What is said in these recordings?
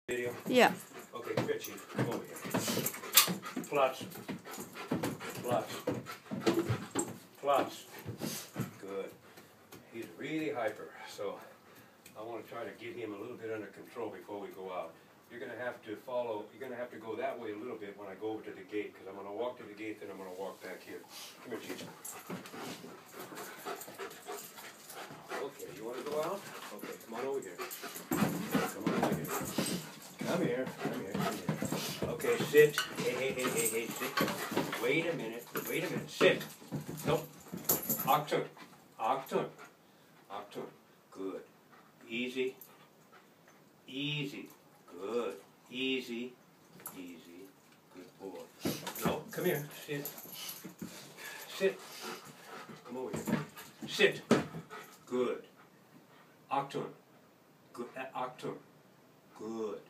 Video? Yeah. Okay, good, Chief. Come over here. Plus. Plus. Plus. Good. He's really hyper, so I want to try to get him a little bit under control before we go out. You're going to have to follow, you're going to have to go that way a little bit when I go over to the gate, because I'm going to walk to the gate, then I'm going to walk back here. Come here, Chief. Okay, you want to go out? Okay, come on over here. Come on over here. Come here, come here, come here. Okay, sit. Hey, sit. Wait a minute, sit. Nope. Octurn. Good. Easy. Good. Easy. Good boy. No, come here, sit. Come over here. Sit. Good. Octurn. Good. Octurn. Good.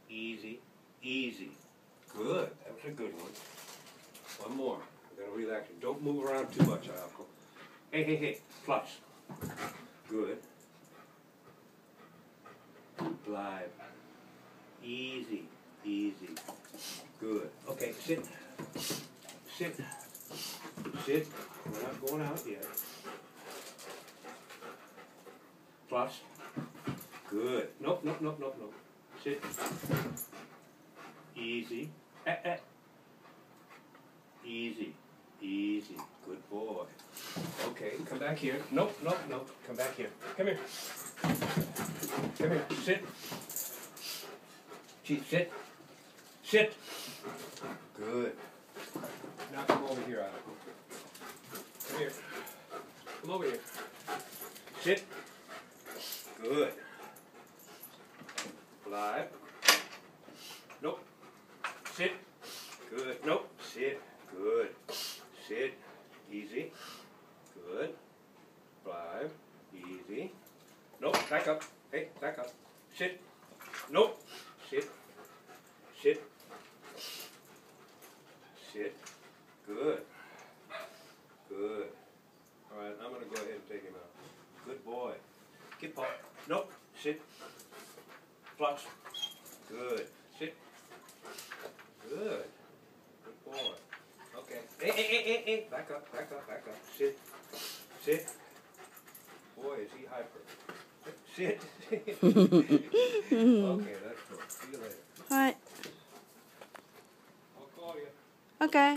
Easy. Good. That was a good one. One more. We're going to relax. Don't move around too much, Ayako. Hey. Plus. Good. Live. Easy. Good. Okay, sit. We're not going out yet. Plus. Good. Nope. Sit. Easy. Easy. Good boy. Okay, come back here. Nope. Come back here. Come here. Sit. Chief, sit. Good. Now come over here, Ayako. Come here. Come over here. Sit. Good. Live. Nope. Sit. Good. Nope. Sit. Good. Sit. Easy. Good. Live. Easy. Nope. Back up. Hey, back up. Sit. Nope. Sit. Good. All right, I'm going to go ahead and take him out. Good boy. Get up. Nope. Sit. Plus. Good. Sit. Good. Good boy. Okay. Hey. Back up. Sit. Boy, is he hyper. Sit. Okay, that's good. See you later. All right. I'll call you. Okay.